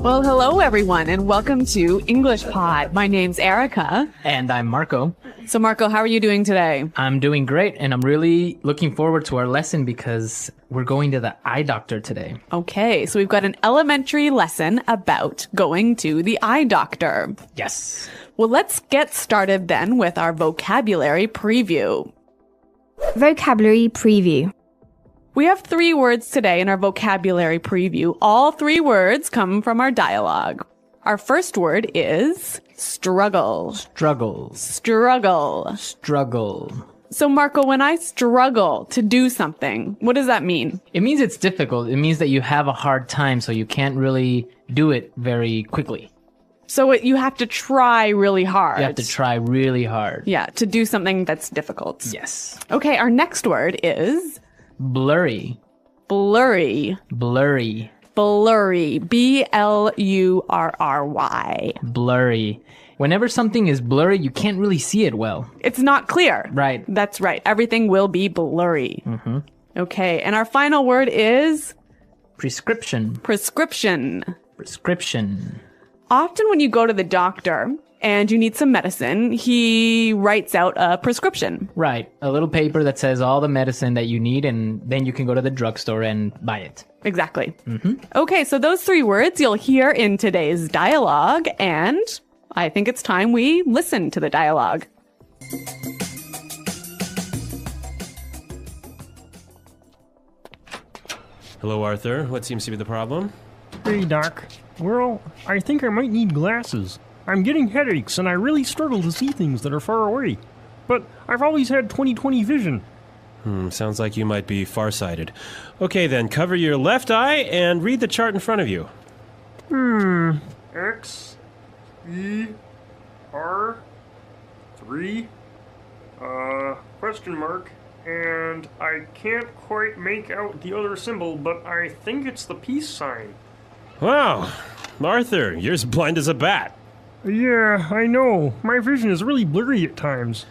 Well, hello, everyone, and welcome to English Pod. My name's Erica. And I'm Marco. So, Marco, how are you doing today? I'm doing great, and I'm really looking forward to our lesson because we're going to the eye doctor today. Okay, so we've got an elementary lesson about going to the eye doctor. Yes. Well, let's get started then with our vocabulary preview. Vocabulary preview. We have 3 words today in our vocabulary preview. All 3 words come from our dialogue. Our first word is struggle. Struggles. Struggle. Struggle. So, Marco, when I struggle to do something, what does that mean? It means it's difficult. It means that you have a hard time, so you can't really do it very quickly. So you have to try really hard. You have to try really hard. Yeah, to do something that's difficult. Yes. Okay, our next word is Blurry. blurry. Blurry. Blurry. B-L-U-R-R-Y. Blurry. Whenever something is blurry, you can't really see it well. It's not clear. Right. That's right. Everything will be blurry. Mm-hmm. Okay, and our final word is Prescription. prescription. Prescription. Often when you go to the doctor and you need some medicine, he writes out a prescription. Right. A little paper that says all the medicine that you need, and then you can go to the drugstore and buy it. Exactly. Okay, so those 3 words you'll hear in today's dialogue, and I think it's time we listen to the dialogue. Hello, Arthur. What seems to be the problem? Hey, Doc. Well, I think I might need glasses. I'm getting headaches, and I really struggle to see things that are far away. But I've always had 20/20 vision. Sounds like you might be farsighted. Okay, then, cover your left eye and read the chart in front of you. X, E, R, 3, question mark, and I can't quite make out the other symbol, but I think it's the peace sign. Wow, Arthur, you're as blind as a bat. Yeah, I know. My vision is really blurry at times.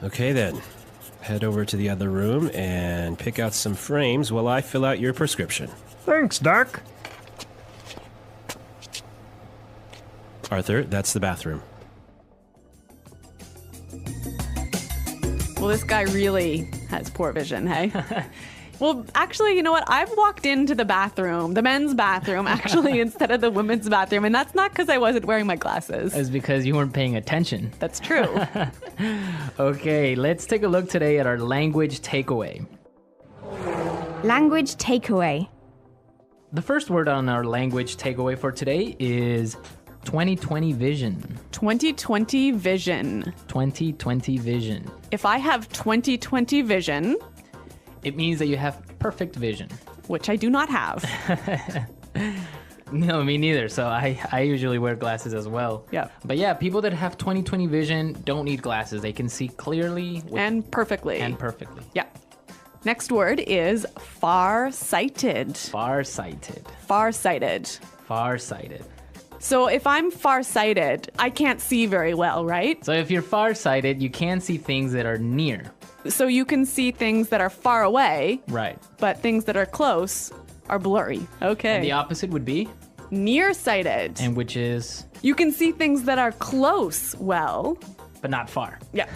Okay, then. Head over to the other room and pick out some frames while I fill out your prescription. Thanks, Doc. Arthur, that's the bathroom. Well, this guy really has poor vision, hey? Well, actually, you know what? I've walked into the bathroom, the men's bathroom, actually, instead of the women's bathroom, and that's not because I wasn't wearing my glasses. It's because you weren't paying attention. That's true. Okay, let's take a look today at our language takeaway. Language takeaway. The first word on our language takeaway for today is 20/20 vision. 20/20 vision. 20/20 vision. If I have 20/20 vision, It means that you have perfect vision. which I do not have. No, me neither. So I usually wear glasses as well. Yeah. But yeah, people that have 20/20 vision don't need glasses. They can see clearly And perfectly. and perfectly. Yeah. Next word is far-sighted. Farsighted. Far-sighted. Farsighted. So if I'm far-sighted, I can't see very well, right? So if you're farsighted, you can see things that are near. So you can see things that are far away, Right. but things that are close are blurry. Okay. And the opposite would be, Nearsighted. and which is, You can see things that are close well. but not far. Yeah.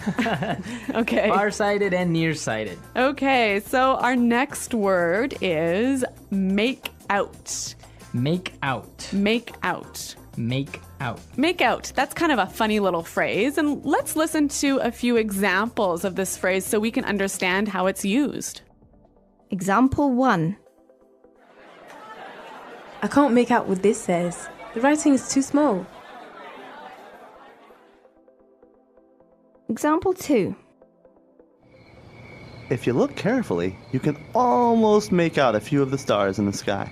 Okay. Farsighted and nearsighted. Okay, so our next word is make out. Make out. Make out. Make out. Make out. That's kind of a funny little phrase, and let's listen to a few examples of this phrase so we can understand how it's used. Example 1. I can't make out what this says. The writing is too small. Example 2. If you look carefully, you can almost make out a few of the stars in the sky.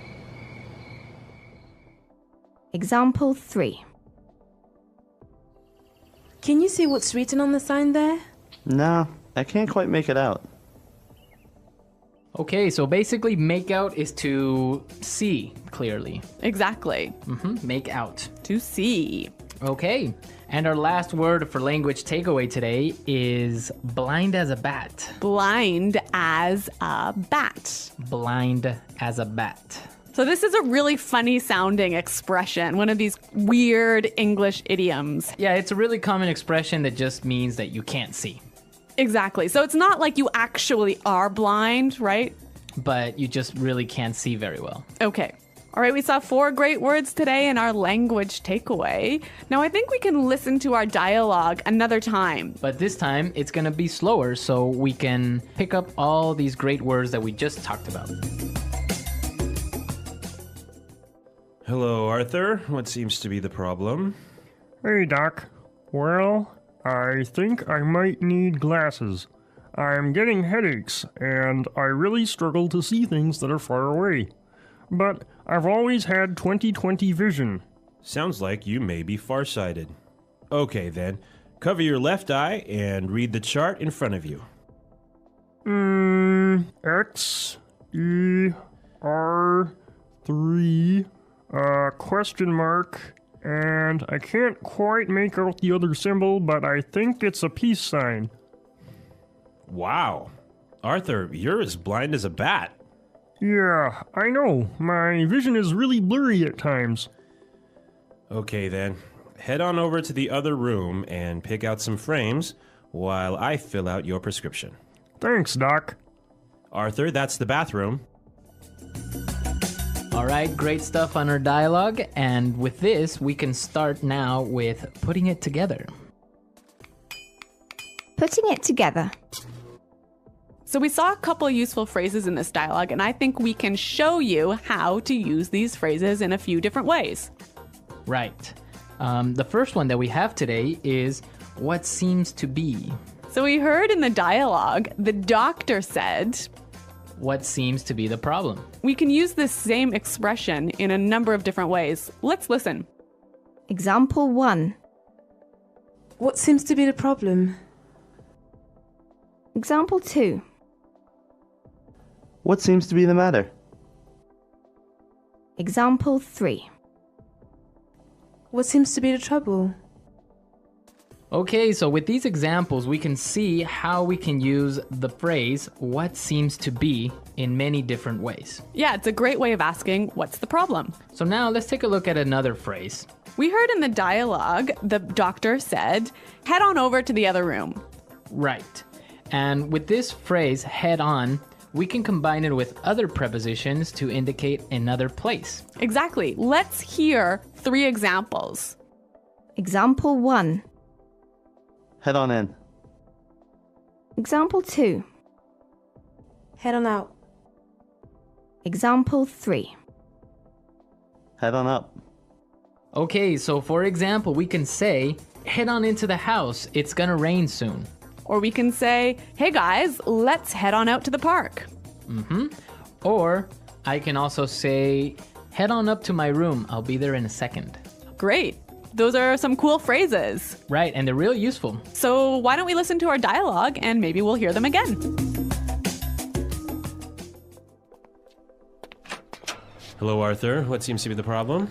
Example 3. Can you see what's written on the sign there? No, I can't quite make it out. Okay, so basically make out is to see clearly. Exactly. Make out. To see. Okay, and our last word for language takeaway today is blind as a bat. Blind as a bat. Blind as a bat. So this is a really funny sounding expression, one of these weird English idioms. Yeah, it's a really common expression that just means that you can't see, Exactly. So it's not like you actually are blind, right? but you just really can't see very well. Okay. All right, we saw 4 great words today in our language takeaway. Now I think we can listen to our dialogue another time. But this time, it's going to be slower so we can pick up all these great words that we just talked about. Hello, Arthur. What seems to be the problem? Hey, Doc. Well, I think I might need glasses. I'm getting headaches, and I really struggle to see things that are far away. But I've always had 20/20 vision. Sounds like you may be farsighted. Okay, then. Cover your left eye and read the chart in front of you. X, E, R, 3, question mark, and I can't quite make out the other symbol, but I think it's a peace sign. Wow. Arthur, you're as blind as a bat. Yeah, I know. My vision is really blurry at times. Okay, then. Head on over to the other room and pick out some frames while I fill out your prescription. Thanks, Doc. Arthur, that's the bathroom. All right, great stuff on our dialogue. And with this, we can start now with putting it together. Putting it together. So we saw a couple useful phrases in this dialogue, and I think we can show you how to use these phrases in a few different ways. Right. The first one that we have today is what seems to be. So we heard in the dialogue, the doctor said, What seems to be the problem? we can use this same expression in a number of different ways. Let's listen. Example 1. What seems to be the problem? Example 2. What seems to be the matter? Example 3. What seems to be the trouble? Okay, so with these examples, we can see how we can use the phrase what seems to be in many different ways. Yeah, it's a great way of asking, what's the problem? So now let's take a look at another phrase. We heard in the dialogue, the doctor said, head on over to the other room. Right. And with this phrase, head on, we can combine it with other prepositions to indicate another place. Exactly. Let's hear 3 examples. Example 1. Head on in. Example 2. Head on out. Example 3. Head on up. Okay, so for example, we can say, head on into the house, it's gonna rain soon. Or we can say, hey guys, let's head on out to the park. Or I can also say, head on up to my room, I'll be there in a second. Great. Those are some cool phrases. Right, and they're real useful. So why don't we listen to our dialogue and maybe we'll hear them again. Hello, Arthur. What seems to be the problem?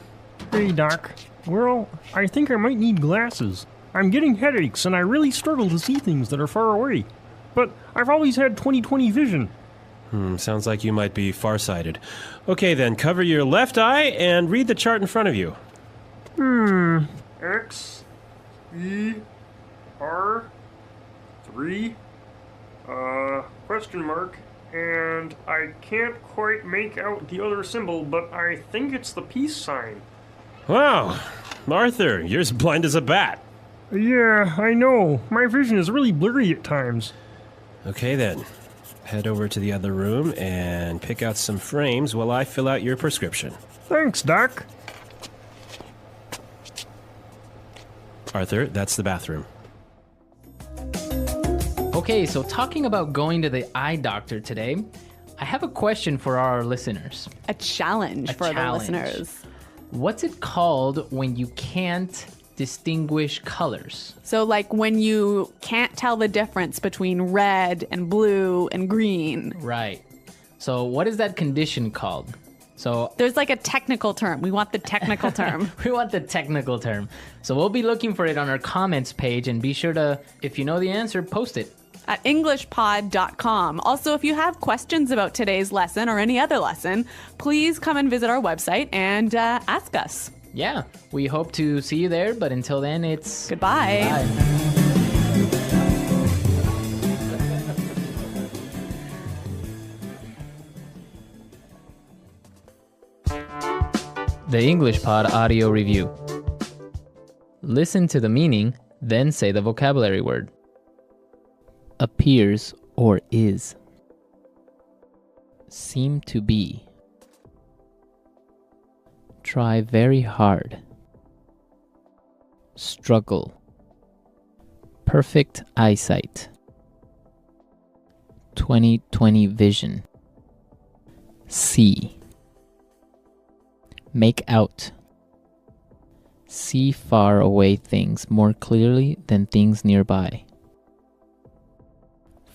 Hey, Doc. Well, I think I might need glasses. I'm getting headaches, and I really struggle to see things that are far away. But I've always had 20/20 vision. Sounds like you might be farsighted. Okay, then. Cover your left eye and read the chart in front of you. X, E, R, 3, question mark, and I can't quite make out the other symbol, but I think it's the peace sign. Wow. Arthur, you're as blind as a bat. Yeah, I know. My vision is really blurry at times. Okay, then. Head over to the other room and pick out some frames while I fill out your prescription. Thanks, Doc. Arthur, that's the bathroom. Okay, so talking about going to the eye doctor today, I have a question for our listeners. A challenge for the listeners. What's it called when you can't distinguish colors? So like when you can't tell the difference between red and blue and green. Right. So what is that condition called? So There's like a technical term. We want the technical term. we want the technical term. So we'll be looking for it on our comments page, and be sure to, if you know the answer, post it. At englishpod.com. Also, if you have questions about today's lesson or any other lesson, please come and visit our website and ask us. Yeah, we hope to see you there, but until then, it's Goodbye. bye. The English Pod Audio Review. Listen to the meaning, then say the vocabulary word. Appears or is. Seem to be. Try very hard. Struggle. Perfect eyesight. 20/20 vision. See. Make out. See far away things more clearly than things nearby.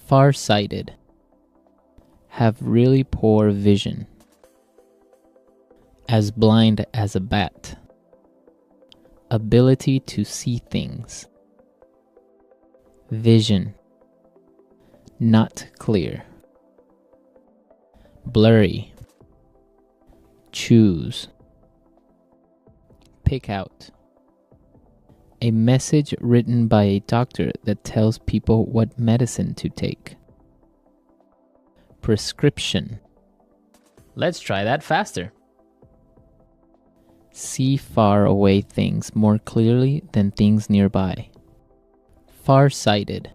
Far-sighted. Have really poor vision. As blind as a bat. Ability to see things. Vision. Not clear. Blurry. Choose. Pick out. A message written by a doctor that tells people what medicine to take. Prescription. Let's try that faster. See far away things more clearly than things nearby. Far-sighted.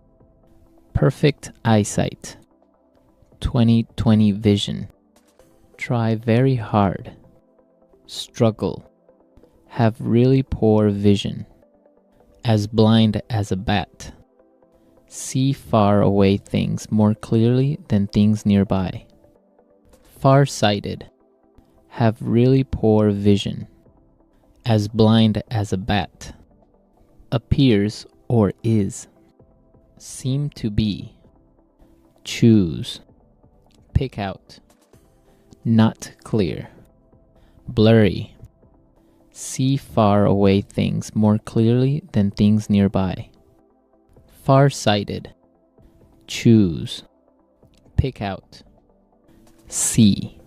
Perfect eyesight. 20/20 vision. Try very hard. Struggle. Have really poor vision. As blind as a bat. See far away things more clearly than things nearby. Far-sighted. Have really poor vision. As blind as a bat. Appears or is. Seem to be. Choose. Pick out. Not clear. Blurry. See far away things more clearly than things nearby. Far-sighted. Choose. Pick out. See.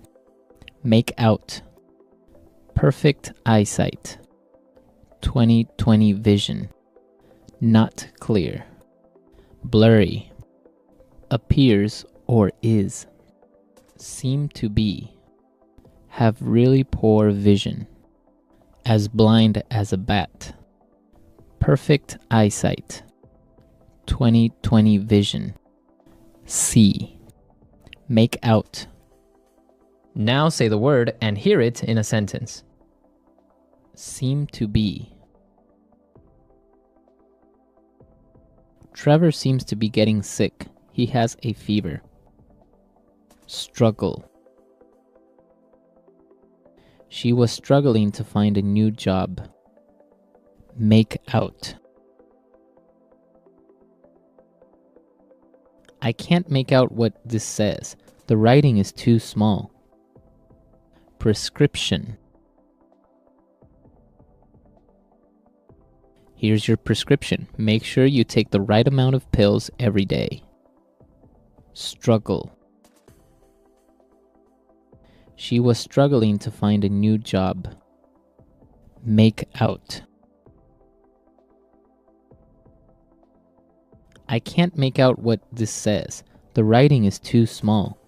Make out. Perfect eyesight. 20/20 vision. Not clear. Blurry. Appears or is. Seem to be. Have really poor vision. As blind as a bat. Perfect eyesight. 20/20 vision. See. Make out. Now say the word and hear it in a sentence. Seem to be. Trevor seems to be getting sick. He has a fever. Struggle. She was struggling to find a new job. Make out. I can't make out what this says. The writing is too small. Prescription. Here's your prescription. Make sure you take the right amount of pills every day. Struggle. She was struggling to find a new job. Make out. I can't make out what this says. The writing is too small.